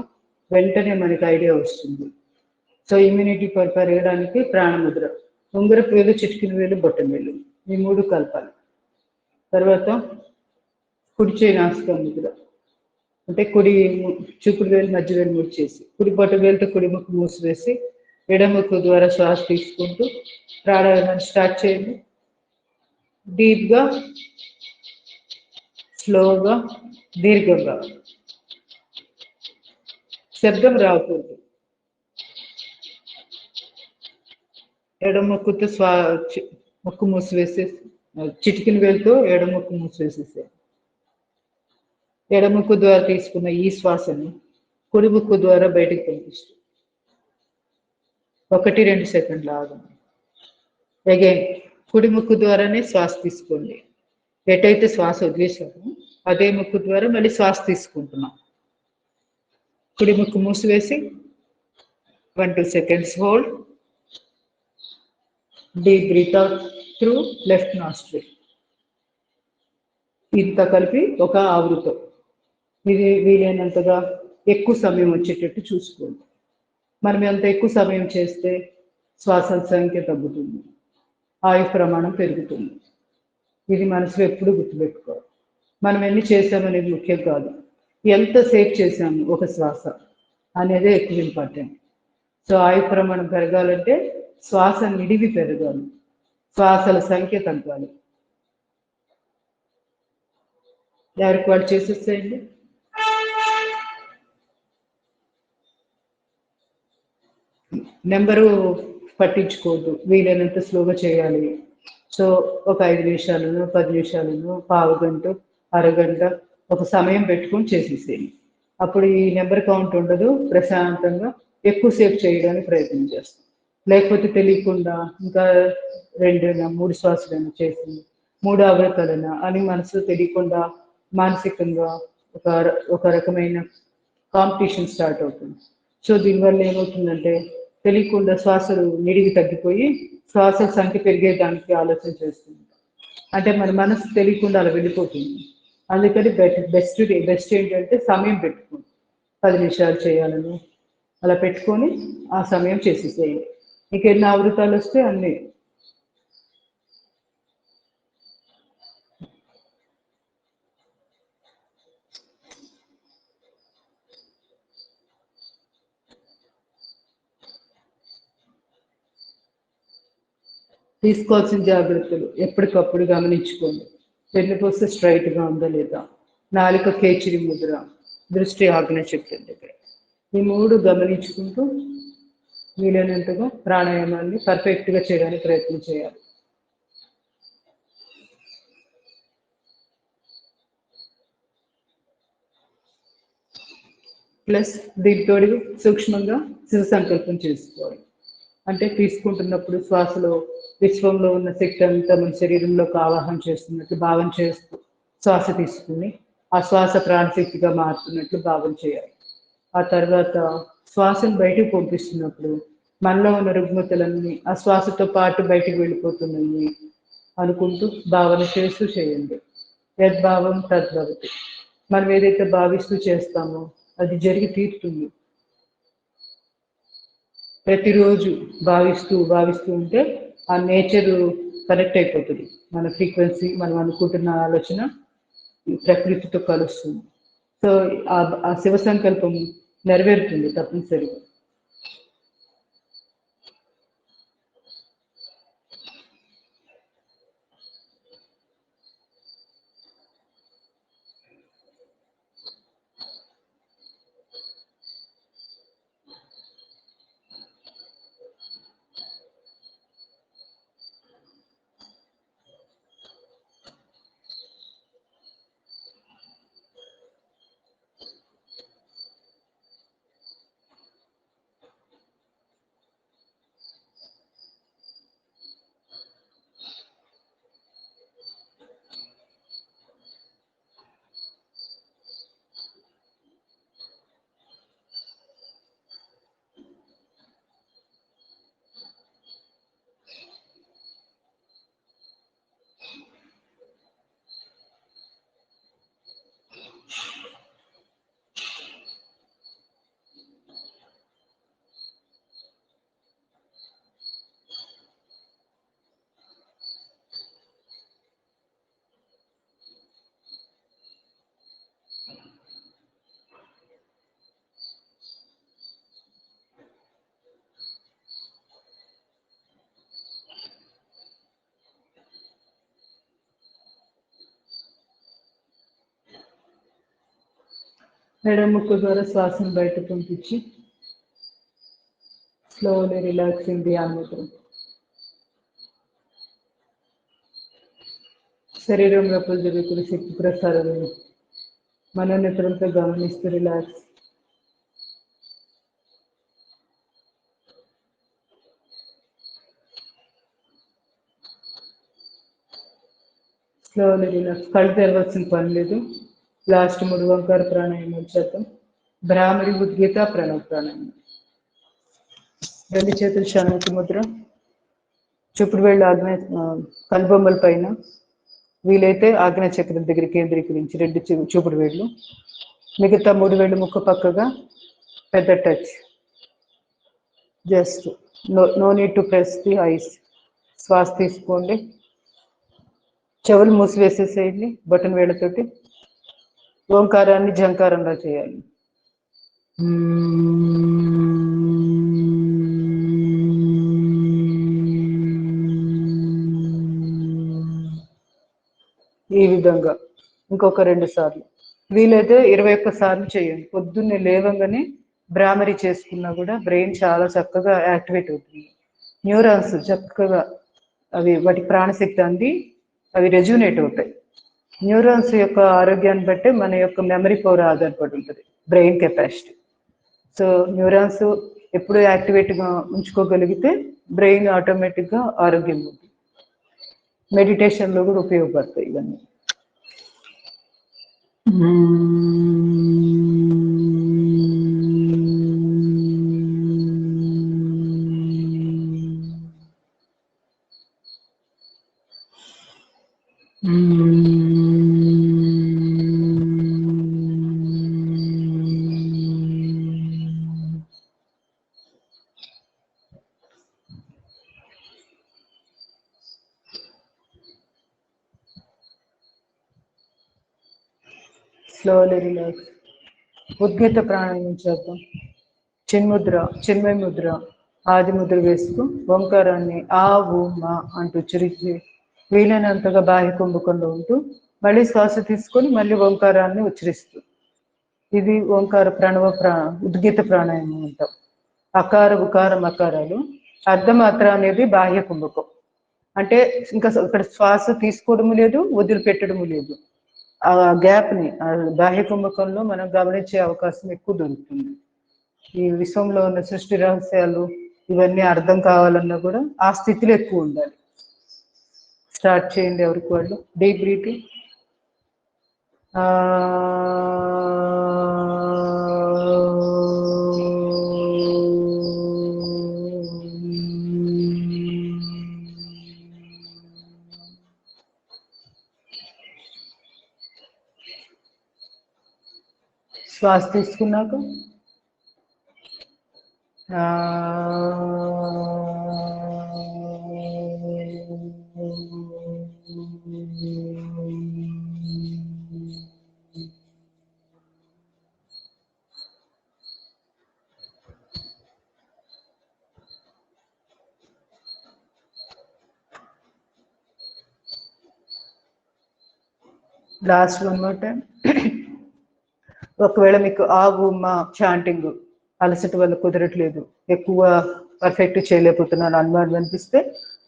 వెంటనే మనకి ఐడియా వస్తుంది. సో ఇమ్యూనిటీ పవర్ పెరగడానికి ప్రాణముద్ర, ఉంగరపు వేలు, చిటికిన వేలు, బొట్టన వేలు, ఈ 3 కలపాలి. తర్వాత కుడి చేయి నాసికా ముద్ర, అంటే కుడి చూపుడు వేలు మధ్య వేలు ముడిచేసి కుడి బొట్టన వేలుతో కుడి ముక్కు మూసివేసి ఎడమ ముక్కు ద్వారా శ్వాస తీసుకుంటూ ప్రాణాయామాన్ని స్టార్ట్ చేయండి. డీప్గా, స్లోగా, దీర్ఘంగా. శబ్దం రాకూడదు. ఎడమ ముక్కుతో ముక్కు మూసివేసేసి చిటికిన వేలుతో ఎడమ ముక్కు మూసివేసేసే ఎడమ ముక్కు ద్వారా తీసుకున్న ఈ శ్వాసని కుడి ముక్కు ద్వారా బయటకు పంపిస్తుంది. 1-2 సెకండ్లు ఆగండి. అగైన్ కుడి ముక్కు ద్వారానే శ్వాస తీసుకోండి. ఎటైతే శ్వాస వదిలేసాము అదే ముక్కు ద్వారా మళ్ళీ శ్వాస తీసుకుంటున్నాం. కుడి ముక్కు మూసివేసి 1-2 seconds hold. Deep breathe out through left nostril. ఇంత కలిపి ఒక ఆవృతం. ఇది వీలైనంతగా ఎక్కువ సమయం వచ్చేటట్టు చూసుకోండి. మనం ఎంత ఎక్కువ సమయం చేస్తే శ్వాసల సంఖ్య తగ్గుతుంది, ఆయు ప్రమాణం పెరుగుతుంది. ఇది మనసులో ఎప్పుడు గుర్తుపెట్టుకోవాలి. మనం ఎన్ని చేసామనేది ముఖ్యం కాదు, ఎంత సేవ్ చేసాము ఒక శ్వాస అనేదే ఎక్కువ ఇంపార్టెంట్. సో ఆయు ప్రమాణం పెరగాలంటే శ్వాస నిడివి పెరగాలి. శ్వాసల సంఖ్య తగ్గాలి. ఎవరికి వాళ్ళు చేసేసేయండి. నెంబరు పట్టించుకోవద్దు, వీలైనంత స్లోగా చేయాలి. సో ఒక 5 నిమిషాలను 10 నిమిషాలను పావు గంట అరగంట ఒక సమయం పెట్టుకొని చేసేసేయండి. అప్పుడు ఈ నెంబర్ కౌంట్ ఉండదు, ప్రశాంతంగా ఎక్కువసేపు చేయడానికి ప్రయత్నం చేస్తాం. లేకపోతే తెలియకుండా ఇంకా 2-3 శ్వాసలను చేసి 3 అవృతాలైనా అని మనసు తెలియకుండా మానసికంగా ఒక ఒక రకమైన కాంపిటీషన్ స్టార్ట్ అవుతుంది. సో దీనివల్ల ఏమవుతుందంటే తెలియకుండా శ్వాసలు నిడివి తగ్గిపోయి శ్వాసల సంఖ్య పెరిగేదానికి ఆలోచన చేస్తుంది. అంటే మన మనసు తెలియకుండా అలా వెళ్ళిపోతుంది. అందుకని బెస్ట్ ఏంటంటే సమయం పెట్టుకోండి. 10 నిమిషాలు చేయాలని అలా పెట్టుకొని ఆ సమయం చేసేసేయండి. మీకు ఎన్ని ఆవృతాలు వస్తే అన్ని. తీసుకోవాల్సిన జాగ్రత్తలు ఎప్పటికప్పుడు గమనించుకోండి. వెన్నుపూస స్ట్రైట్గా ఉందా లేదా, నాలుక కేచిరి ముద్ర, దృష్టి ఆజ్ఞ చక్రం దగ్గర, ఈ 3 గమనించుకుంటూ వీలైనంతగా ప్రాణాయామాన్ని పర్ఫెక్ట్గా చేయడానికి ప్రయత్నం చేయాలి. ప్లస్ దీంతో సూక్ష్మంగా శివ సంకల్పం చేసుకోవాలి. అంటే తీసుకుంటున్నప్పుడు శ్వాసలో విశ్వంలో ఉన్న శక్తి అంతా మన శరీరంలోకి ఆవాహన చేస్తున్నట్లు భావన చేస్తూ శ్వాస తీసుకుని ఆ శ్వాస ప్రాణశక్తిగా మారుతున్నట్లు భావన చేయాలి. ఆ తర్వాత శ్వాసను బయటకు పంపిస్తున్నప్పుడు మనలో ఉన్న రుగ్మతలన్నీ ఆ శ్వాసతో పాటు బయటకు వెళ్ళిపోతున్నాయి అనుకుంటూ భావన చేస్తూ చేయండి. యద్భావం తద్భవతి. మనం ఏదైతే భావిస్తూ చేస్తామో అది జరిగి తీరుతుంది. ప్రతిరోజు భావిస్తూ ఉంటే ఆ నేచర్ కనెక్ట్ అయిపోతుంది. మన ఫ్రీక్వెన్సీ, మనం అనుకుంటున్న ఆలోచన ప్రకృతితో కలుస్తుంది. సో ఆ శివ సంకల్పం నెరవేరుతుంది తప్పనిసరిగా. మెడ ముక్కు ద్వారా శ్వాసను బయట పంపించి స్లోలీ రిలాక్సింగ్ ది ఆర్మోటర్. శరీరం లోపల జరుగుతున్న శక్తి ప్రసారాలను మనోనేత్రంతో గమనిస్తూ రిలాక్స్. Slowly relax. కళ్ళు తెరవాల్సిన పని లేదు. లాస్ట్ 3 ఓంకార ప్రాణాయామాలు చేద్దాం. భ్రామరి, ఉద్గీత, ప్రణవ ప్రాణాయామం. 2 చేతులు శాంతి ముద్ర. చూపుడు వేళ్ళు కనుబొమ్మల పైన, వీలైతే ఆజ్ఞా చక్రం దగ్గర కేంద్రీకరించి 2 చూపుడు వేళ్ళు, మిగతా 3 వేళ్ళు ముక్కు పక్కగా, పెద్ద touch. Just no need to press the eyes. శ్వాస తీసుకోండి, చెవులు మూసివేసేసేయండి బటన్ వేళ్ళతోటి. ఓంకారాన్ని జంకారంగా చేయాలి. విధంగా ఇంకొక 2 సార్లు, వీలైతే 21 సార్లు చేయండి. పొద్దున్నే లేవంగానే బ్రాహ్మరీ చేసుకున్నా కూడా బ్రెయిన్ చాలా చక్కగా యాక్టివేట్ అవుతుంది. న్యూరాన్స్ చక్కగా అవి వాటి ప్రాణశక్తి అంది అవి రెజ్యూనేట్ అవుతాయి. న్యూరాన్స్ యొక్క ఆరోగ్యాన్ని బట్టి మన యొక్క మెమరీ పవర్ ఆధారపడి ఉంటుంది, బ్రెయిన్ కెపాసిటీ. సో న్యూరాన్స్ ఎప్పుడు యాక్టివేట్గా ఉంచుకోగలిగితే బ్రెయిన్ ఆటోమేటిక్గా ఆరోగ్యం ఉంటుంది. మెడిటేషన్లో కూడా ఉపయోగపడతాయి ఇవన్నీ. Slowly relax. ఉద్గీత ప్రాణాయామం చేద్దాం. చిన్ముద్ర, చిన్మయ ముద్ర, ఆది ముద్ర వేస్తూ ఓంకారాన్ని ఆ ఊ మా అంటూ ఉచ్చరించి వీలైనంతగా బాహ్య కుంభకంలో ఉంటూ మళ్ళీ శ్వాస తీసుకొని మళ్ళీ ఓంకారాన్ని ఉచ్చరిస్తూ, ఇది ఓంకార ఉద్గీత ప్రాణాయామం అంటాం. అకార ఉకార మకారాలు, అర్ధమాత్ర అనేది బాహ్య కుంభకం. అంటే ఇంకా ఇక్కడ శ్వాస తీసుకోవడము లేదు, వదిలిపెట్టడము లేదు. ఆ గ్యాప్ని బాహ్య కుంభకంలో మనం గమనించే అవకాశం ఎక్కువ దొరుకుతుంది. ఈ విశ్వంలో ఉన్న సృష్టి రహస్యాలు ఇవన్నీ అర్థం కావాలన్నా కూడా ఆ స్థితిలో ఎక్కువ ఉండాలి. స్టార్ట్ చేయండి ఎవరికి వాళ్ళు. Deep breathing. శ్వాస తీసుకున్నాక లాస్ట్ 1 more time. ఒకవేళ మీకు ఆగు మా చాంటింగ్ అలసట వల్ల కుదరట్లేదు, ఎక్కువ పర్ఫెక్ట్ చేయలేకపోతున్నాను అనుమానం అనిపిస్తే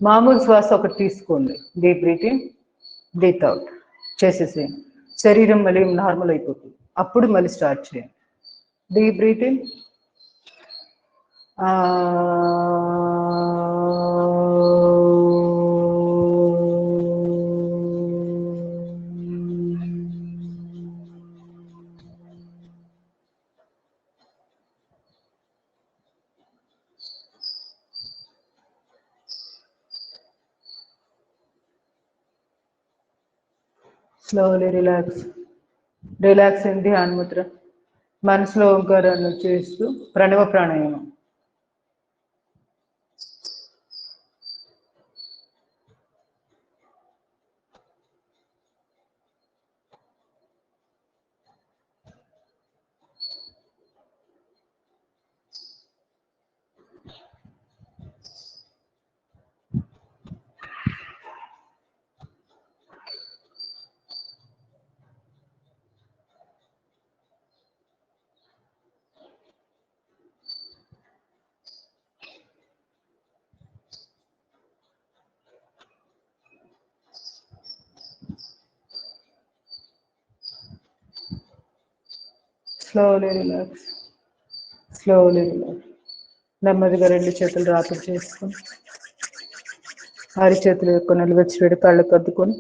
మామూలు శ్వాస ఒకటి తీసుకోండి. డీప్ బ్రీతింగ్, బ్రీత్ అవుట్ చేసేసేయండి. శరీరం మళ్ళీ నార్మల్ అయిపోతుంది. అప్పుడు మళ్ళీ స్టార్ట్ చేయండి. Deep breathing. Slowly relax. Relax అయింది ధ్యాన ముద్ర. మనసులో ఓంకారాన్ని చేస్తూ ప్రణవ ప్రాణాయామం. Slowly relax. Slowly relax. నెమ్మదిగా 2 చేతులు రాత్రి చేసుకొని అరిచేతులు యొక్క నిలువెచ్చిపెడి కళ్ళకు అద్దుకొని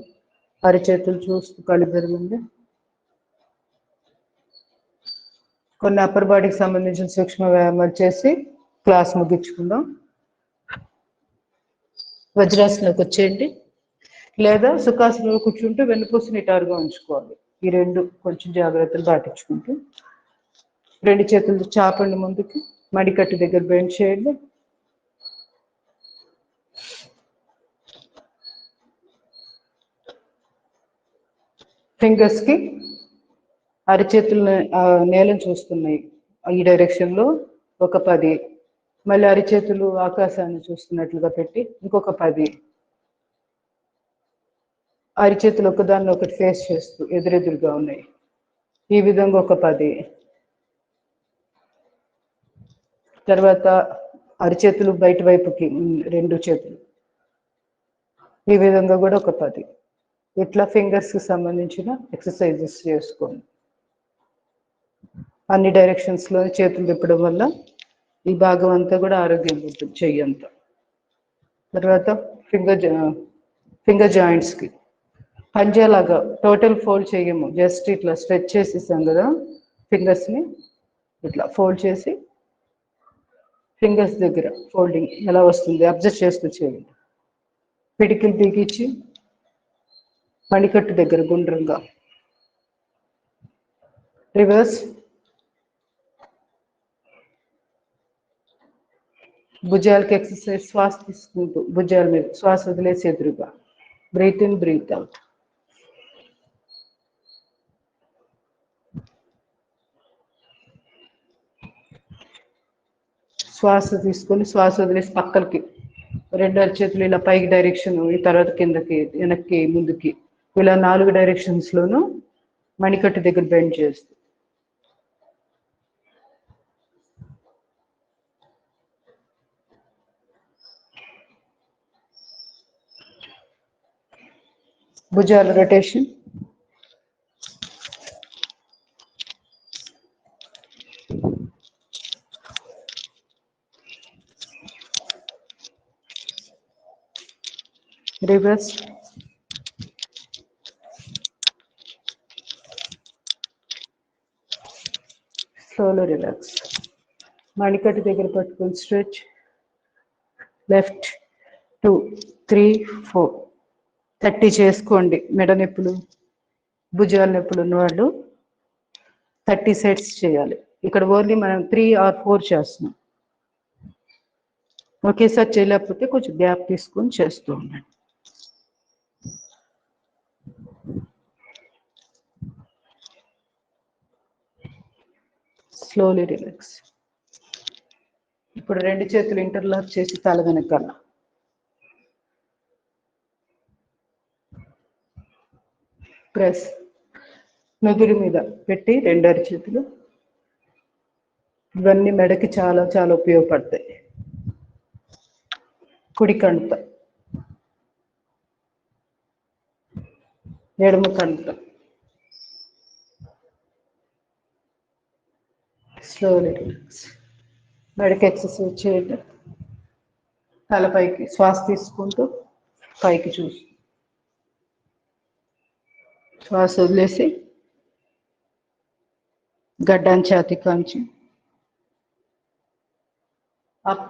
అరిచేతులు చూస్తూ కళ్ళు పెరిగింది. కొన్ని అప్పర్ బాడీకి సంబంధించిన సూక్ష్మ వ్యాయామాలు చేసి క్లాస్ ముగించుకుందాం. వజ్రాసనలోకి వచ్చేయండి, లేదా సుఖాసనంలో కూర్చుంటూ వెన్నుపూస నిటారుగా ఉంచుకోవాలి. ఈ 2 కొంచెం జాగ్రత్తలు పాటించుకుంటూ 2 చేతులు చాపండి ముందుకి, మడికట్టు దగ్గర బెండ్ చేయండి. ఫింగర్స్ కి అరిచేతులు నేలను చూస్తున్నాయి ఈ డైరెక్షన్ లో ఒక 10, మళ్ళీ అరిచేతులు ఆకాశాన్ని చూస్తున్నట్లుగా పెట్టి ఇంకొక 10, అరిచేతులు ఒకదాన్ని ఒకటి ఫేస్ చేస్తూ ఎదురెదురుగా ఉన్నాయి. ఈ విధంగా ఒక 10. తర్వాత అరిచేతులు బయట వైపుకి 2 చేతులు ఈ విధంగా కూడా ఒక 10. ఇట్లా ఫింగర్స్ కి సంబంధించిన ఎక్సర్సైజెస్ చేసుకోండి. అన్ని డైరెక్షన్స్ లో చేతులు తిప్పడం వల్ల ఈ భాగం అంతా కూడా ఆరోగ్యం ఉంటుంది, చెయ్యి అంతా. తర్వాత ఫింగర్ జాయింట్స్ కి పంజాలాగా టోటల్ ఫోల్డ్ చేయము, జస్ట్ ఇట్లా స్ట్రెచ్ చేసేసాం కదా ఫింగర్స్ ని, ఇట్లా ఫోల్డ్ చేసి ఫింగర్స్ దగ్గర ఫోల్డింగ్ ఎలా వస్తుంది అబ్జర్వ్ చేస్తూ చేయండి. పిడికిలు బిగించి మణికట్టు దగ్గర గుండ్రంగా రివర్స్. భుజాలకి ఎక్సర్సైజ్, శ్వాస తీసుకుంటూ భుజాల మీద శ్వాస వదిలేసి ఎదురుగా బ్రీత్ ఇన్ బ్రీత్ అవుట్. శ్వాస తీసుకొని శ్వాస వదిలేసి పక్కలకి 2 అరచేతులు ఇలా పైకి డైరెక్షన్, ఈ తర్వాత కిందకి, వెనక్కి, ముందుకి, ఇలా 4 డైరెక్షన్స్ లోనూ మణికట్టు దగ్గర బెండ్ చేస్తూ భుజాల రొటేషన్. రివర్స్. స్లోలో రిలాక్స్. మణికట్టు దగ్గర పట్టుకొని స్ట్రెచ్. లెఫ్ట్ 2 3 4 30 చేసుకోండి. మెడ నొప్పులు, భుజాల నొప్పులు ఉన్నవాళ్ళు 30 సెట్స్ చేయాలి. ఇక్కడ ఓన్లీ మనం 3 or 4 చేస్తున్నాం. ఒకేసారి చేయలేకపోతే కొంచెం గ్యాప్ తీసుకొని చేస్తూ ఉండండి. Slowly relax. ఇప్పుడు 2 చేతులు ఇంటర్లాక్ చేసి తల వెనకాల ప్రెస్. నుదురు మీద పెట్టి 2 అరచేతులు. ఇవన్నీ మెడకి చాలా చాలా ఉపయోగపడతాయి. కుడి కణుత, ఎడమ కణుత. Slowly relax. మెడకి ఎక్సర్సైజ్ చేయండి. తలపైకి శ్వాస తీసుకుంటూ పైకి చూసి శ్వాస వదిలేసి గడ్డాన్ని ఛాతీ కాంచి up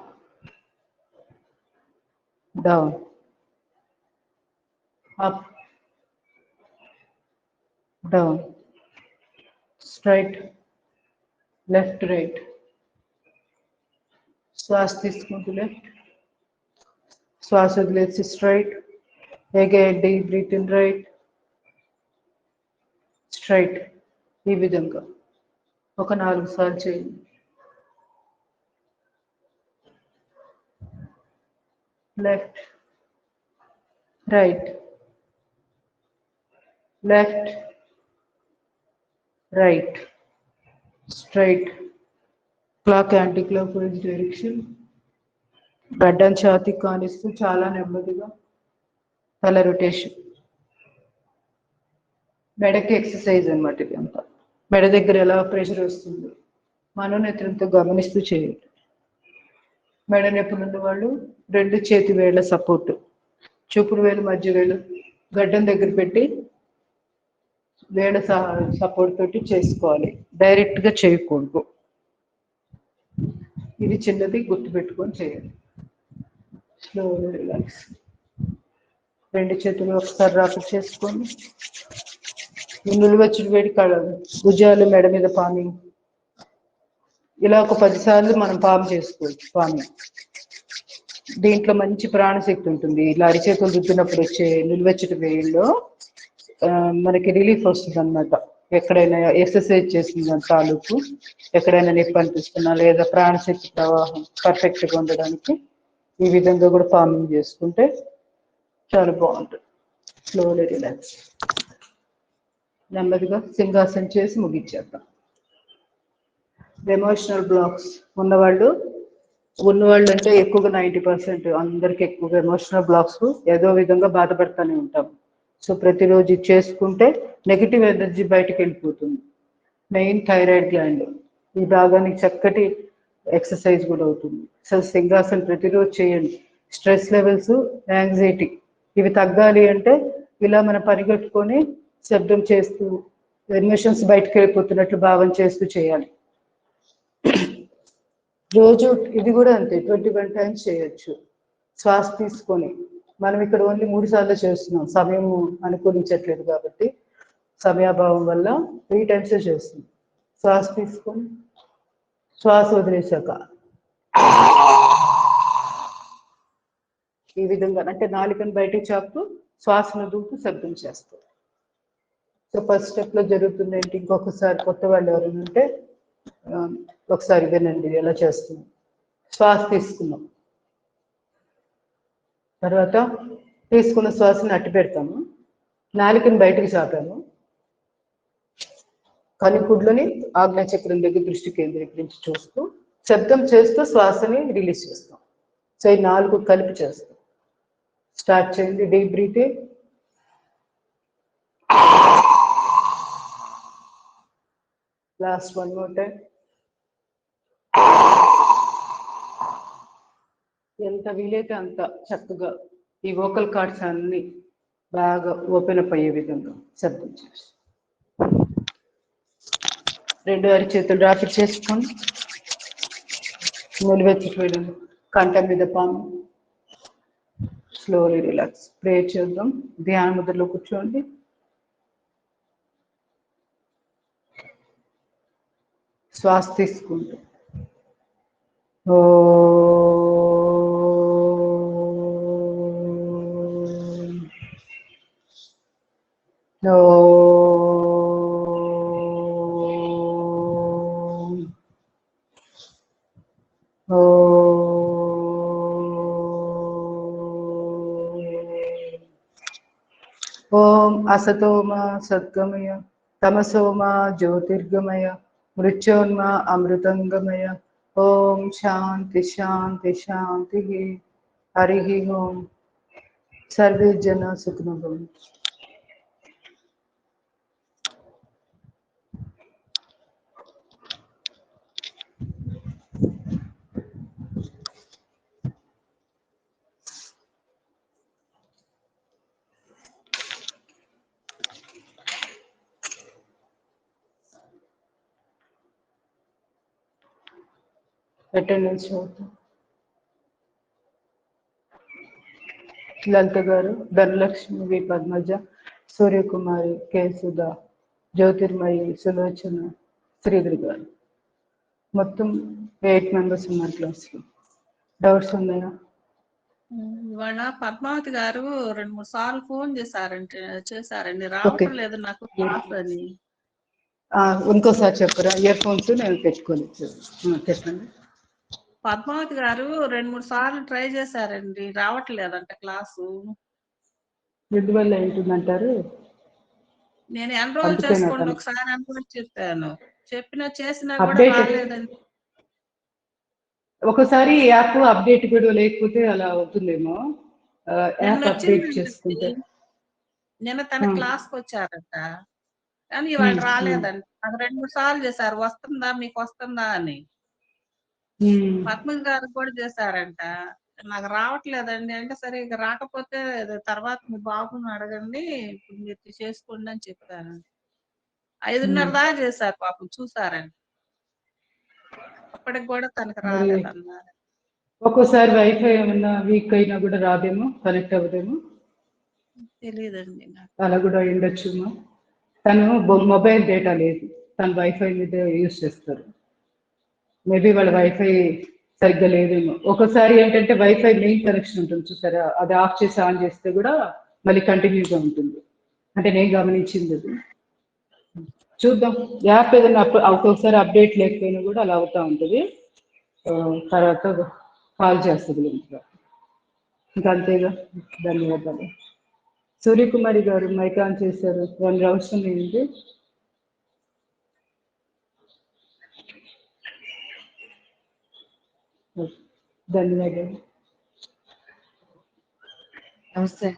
down, up down, straight, left right. శ్వాస తీసుకుంటూ లెఫ్ట్, శ్వాస వదిలేసి straight. Again deep breathe in right, straight. ఈ విధంగా ఒక 4 సార్లు చేయండి. Left, right, left, right, straight. Clock anticlockwise direction. గడ్డం ఛాతీ కానిస్తూ చాలా నెమ్మదిగా తల రొటేషన్. మెడకి ఎక్సర్సైజ్ అనమాట ఇది అంతా. మెడ దగ్గర ఎలా ప్రెషర్ వస్తుంది మనోనేత్రంతో గమనిస్తూ చేయండి. మెడ నొప్పులు ఉన్న వాళ్ళు 2 చేతి వేళ్ళ సపోర్టు, చూపుడు వేలు మధ్య వేలు గడ్డం దగ్గర పెట్టి వేళ్ళ సపోర్ట్ తోటి చేసుకోవాలి, డైరెక్ట్ గా చేయకూడదు. ఇది చిన్నది గుర్తుపెట్టుకొని చేయాలి. Slow relax. 2 చేతులు ఒకసారి రాపు చేసుకోండి. నిలువచ్చిన వేడి భుజాలు మెడ మీద పామింగ్. ఇలా ఒక 10 సార్లు మనం పాము చేసుకోవచ్చు. పామింగ్ దీంట్లో మంచి ప్రాణశక్తి ఉంటుంది. ఇలా అరిచేతులు రుద్దినప్పుడు వచ్చే నిలువెచ్చటి వేడిలో మనకి రిలీఫ్ వస్తుంది అన్నమాట. ఎక్కడైనా ఎక్సర్సైజ్ చేసిన తాలూకు ఎక్కడైనా నొప్పి అనిపిస్తున్నా లేదా ప్రాణశక్తి ప్రవాహం పర్ఫెక్ట్గా ఉండడానికి ఈ విధంగా కూడా పామింగ్ చేసుకుంటే చాలా బాగుంటుంది. Slowly relax. నెమ్మదిగా సింహాసనం చేసి ముగించేద్దాం. ఎమోషనల్ బ్లాక్స్ ఉన్నవాళ్ళు అంటే ఎక్కువగా 90% అందరికి ఎక్కువగా ఎమోషనల్ బ్లాక్స్ ఏదో విధంగా బాధపడుతూనే ఉంటాం. సో ప్రతిరోజు ఇది చేసుకుంటే నెగిటివ్ ఎనర్జీ బయటకు వెళ్ళిపోతుంది. మెయిన్ థైరాయిడ్ గ్లాండ్ ఈ భాగానికి చక్కటి ఎక్సర్సైజ్ కూడా అవుతుంది. సో సింహాసనం ప్రతిరోజు చేయండి. స్ట్రెస్ లెవెల్స్, యాంగ్జైటీ ఇవి తగ్గాలి అంటే ఇలా మనం పరిగెట్టుకొని శబ్దం చేస్తూ ఎమోషన్స్ బయటకు వెళ్ళిపోతున్నట్లు భావన చేస్తూ చేయాలి. రోజు ఇది కూడా అంతే 21 టైమ్స్ చేయొచ్చు. శ్వాస తీసుకొని మనం ఇక్కడ ఓన్లీ 3 సార్లు చేస్తున్నాం, సమయం అనుకూలించట్లేదు కాబట్టి, సమయాభావం వల్ల 3 టైమ్స్ చేస్తున్నాం. శ్వాస తీసుకొని శ్వాస వదిలేశాక ఈ విధంగా అంటే నాలుకను బయటకు చాపుతూ శ్వాసను దూకు శబ్దం చేస్తాం. సో ఫస్ట్ స్టెప్ లో జరుగుతుంది ఏంటి, ఇంకొకసారి కొత్త వాళ్ళు ఎవరైనా ఉంటే ఒకసారి వినండి ఎలా చేస్తున్నాం. శ్వాస తీసుకున్నాం, తర్వాత తీసుకున్న శ్వాసని అట్టి పెడతాము, నాలుకని బయటకు చాపాము, కనుకుడ్లని ఆజ్ఞా చక్రం దగ్గర దృష్టి కేంద్రీకరించి చూస్తూ శబ్దం చేస్తూ శ్వాసని రిలీజ్ చేస్తాం. సో ఈ 4 కలిపి చేస్తాం. స్టార్ట్ చేయండి. Deep breathing. Last one more time. ఎంత వీలైతే అంత చక్కగా ఈ వోకల్ కార్డ్స్ అన్ని బాగా ఓపెన్ అప్ అయ్యే విధంగా శబ్దం చేస్తాం. 2 అరిచేతులు రాపిడి చేసుకొని నిలువెత్తిపోయడం, కంఠం మీద పాము. Slowly relax. ప్రే చేద్దాం. ధ్యాన ముద్రలో కూర్చోండి. శ్వాస తీసుకుంటూ ఓం అసతోమ సద్గమయ తమసోమ జ్యోతిర్గమయ మృత్యోన్మ అమృతంగమయ. ఓం శాంతి శాంతి శాంతి. హరి ఓం. సర్వే జన సుఖినో భవంతు. అటెండెన్స్ అవుతాం. లలిత గారు, ధనలక్ష్మి, వి పద్మజ, సూర్యకుమారి, కే సుధా, జ్యోతిర్మయి, సులోచన, శ్రీధర్ గారు, మొత్తం 8 మెంబర్స్ ఉన్నారు క్లాస్లో. డౌట్స్ ఉన్నాయా? ఇవాళ పద్మావతి గారు 2-3 సార్లు ఫోన్ చేశారండి, రావటం లేదు నాకు క్లాస్ అని. ఇంకోసారి చెప్పరా? ఇయర్ ఫోన్స్ నేను పెట్టుకోలేదు. చెప్పండి. పద్మావతి గారు 2-3 సార్లు ట్రై చేశారండి, రావట్లేదంట క్లాసు. ఎందువల్ల ఏంటుందంటారు? నేను ఎన్రోల్ చేసుకోండి ఒకసారి అనుకుని చెప్పాను, చేసినా కూడా రాలేదండి. ఒకసారి యాప్ అప్డేట్ కూడా లేకపోతే అలా అవుతుందేమో. యాప్ అప్డేట్ చేసుకుంటే. నిన్న తన క్లాస్కి వచ్చారట కానీ ఇవాళ రాలేదండి. నాకు 2-3 సార్లు చేశారు, వస్తుందా మీకు వస్తుందా అని. పద్మజ గారు కూడా చేశారంట, నాకు రావట్లేదండి అంటే, సరే ఇక రాకపోతే తర్వాత మీ బాబుని అడగండి, ఇప్పుడు మీరు చేసుకోండి అని చెప్పాను. 5:30 దాకా చేశారు, పాపం చూసారండి, అప్పటికి కూడా తనకు రాలేదన్నారు. ఒక్కోసారి వైఫై ఏమన్నా వీక్ అయినా కూడా రాదేమో, కనెక్ట్ అవ్వదేమో, తెలియదండి. అలా కూడా ఉండొచ్చు. తను మొబైల్ డేటా లేదు, తను వైఫై మీద యూజ్ చేస్తారు. మేబీ వాళ్ళ వైఫై సరిగ్గా లేదేమో. ఒకసారి ఏంటంటే వైఫై మెయిన్ కనెక్షన్ ఉంటుంది చూసారా, అది ఆఫ్ చేసి ఆన్ చేస్తే కూడా మళ్ళీ కంటిన్యూగా ఉంటుంది. అంటే నేను గమనించింది అది. చూద్దాం, యాప్ ఏదైనా ఒక్కొక్కసారి అప్డేట్ లేకపోయినా కూడా అలా అవుతూ ఉంటుంది. తర్వాత కాల్ చేస్తుంది ఇంకా అంతేగా. ధన్యవాదాలు. సూర్యకుమారి గారు మైక్ ఆన్ చేశారు, వాళ్ళు అవసరం ఏంటి? ధన్యవాదాలు. నమస్తే.